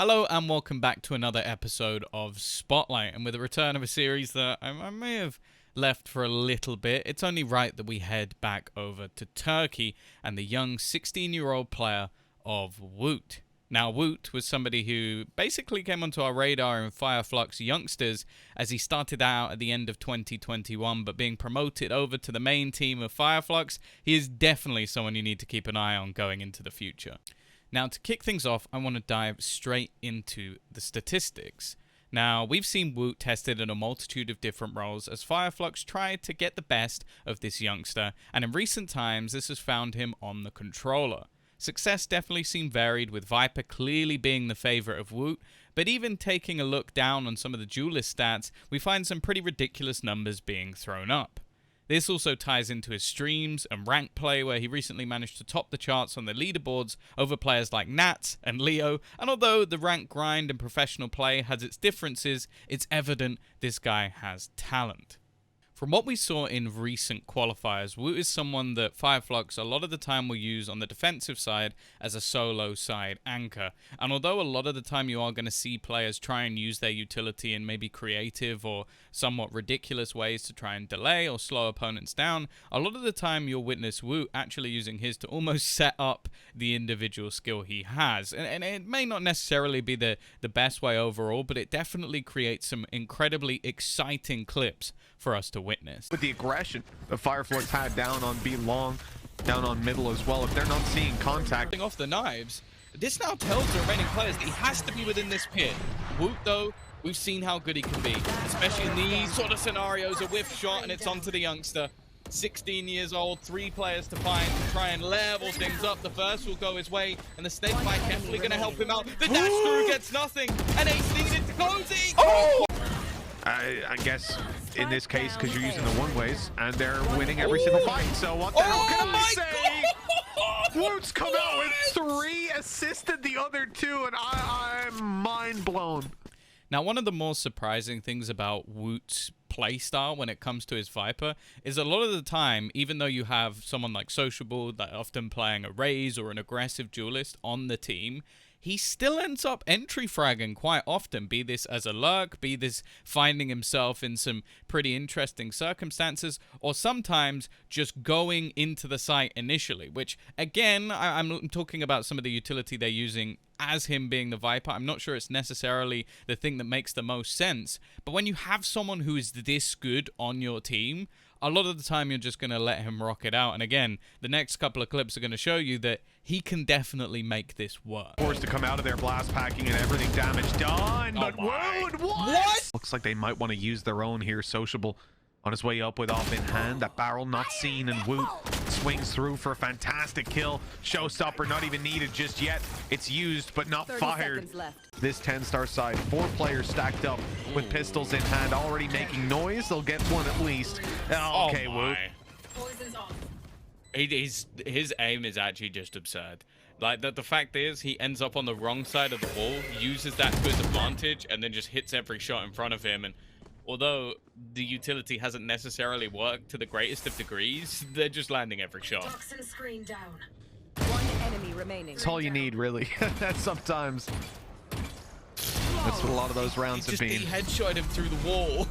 Hello and welcome back to another episode of Spotlight, and with the return of a series that I may have left for a little bit, it's only right that we head back over to Turkey and the young 16-year-old player of Woot. Now, Woot was somebody who basically came onto our radar in FireFlux Youngsters as he started out at the end of 2021, but being promoted over to the main team of FireFlux, he is definitely someone you need to keep an eye on going into the future. Now, to kick things off, I want to dive straight into the statistics. Now, we've seen Woot tested in a multitude of different roles as FireFlux tried to get the best of this youngster, and in recent times, this has found him on the controller. Success definitely seemed varied, with Viper clearly being the favorite of Woot, but even taking a look down on some of the duelist stats, we find some pretty ridiculous numbers being thrown up. This also ties into his streams and rank play, where he recently managed to top the charts on the leaderboards over players like Nats and Leo, and although the rank grind and professional play has its differences, it's evident this guy has talent. From what we saw in recent qualifiers, Woot is someone that FireFlux a lot of the time will use on the defensive side as a solo side anchor. And although a lot of the time you are going to see players try and use their utility in maybe creative or somewhat ridiculous ways to try and delay or slow opponents down, a lot of the time you'll witness Woot actually using his to almost set up the individual skill he has. And it may not necessarily be the best way overall, but it definitely creates some incredibly exciting clips for us to witness. With the aggression that FireFlux had down on B long, down on middle as well, if they're not seeing contact. Off the knives, this now tells the remaining players that he has to be within this pit. Woot, though, we've seen how good he can be, especially in these sort of scenarios. A whiff shot and it's onto the youngster. 16 years old, 3 players to find to try and level things up. The first will go his way, and the snake bite definitely going to help him out. The dash through gets nothing, and ace needed to close. I guess in this case, because you're using the one-ways, and they're winning every single fight. So what the hell can I say? Woot's come out with 3, assisted the other 2, and I'm mind blown. Now, one of the more surprising things about Woot's playstyle when it comes to his Viper is a lot of the time, even though you have someone like Sociable that often playing a Raze or an aggressive duelist on the team, he still ends up entry fragging quite often, be this as a lurk, be this finding himself in some pretty interesting circumstances, or sometimes just going into the site initially, which again, I'm talking about some of the utility they're using as him being the Viper. I'm not sure it's necessarily the thing that makes the most sense, but when you have someone who is this good on your team, a lot of the time you're just going to let him rock it out. And again, the next couple of clips are going to show you that he can definitely make this work. Forced to come out of their blast packing and everything damage done, but Woot, what? Looks like they might want to use their own here. Sociable on his way up with off in hand. That barrel not seen, and Woot swings through for a fantastic kill. Showstopper not even needed just yet. It's used but not fired. This 10-star side, 4 players stacked up with pistols in hand, already making noise. They'll get one at least. Okay, Woot. His aim is actually just absurd. Like, the fact is, he ends up on the wrong side of the wall, uses that to his advantage, and then just hits every shot in front of him. And although the utility hasn't necessarily worked to the greatest of degrees, they're just landing every shot. Toxin screen down. One enemy remaining. That's all you need, really. Sometimes. That's what a lot of those rounds have been. He headshot him through the wall.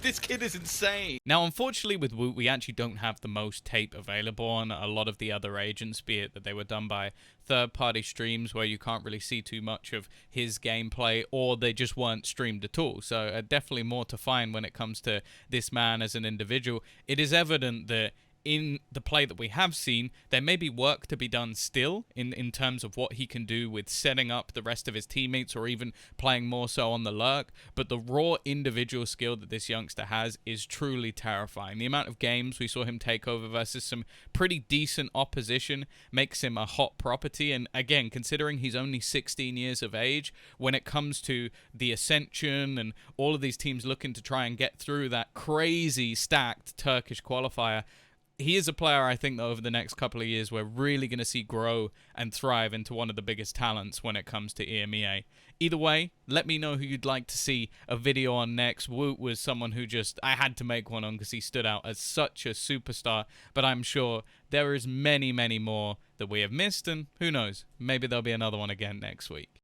This kid is insane. Now, unfortunately with Woot, we actually don't have the most tape available on a lot of the other agents, be it that they were done by third-party streams where you can't really see too much of his gameplay, or they just weren't streamed at all. So definitely more to find when it comes to this man as an individual. It is evident that in the play that we have seen, there may be work to be done still in terms of what he can do with setting up the rest of his teammates or even playing more so on the lurk, but the raw individual skill that this youngster has is truly terrifying. The amount of games we saw him take over versus some pretty decent opposition makes him a hot property, and again, considering he's only 16 years of age, when it comes to the Ascension and all of these teams looking to try and get through that crazy stacked Turkish qualifier, he is a player I think that over the next couple of years we're really going to see grow and thrive into one of the biggest talents when it comes to EMEA. Either way, let me know who you'd like to see a video on next. Woot was someone who I had to make one on because he stood out as such a superstar, but I'm sure there is many, many more that we have missed, and who knows, maybe there'll be another one again next week.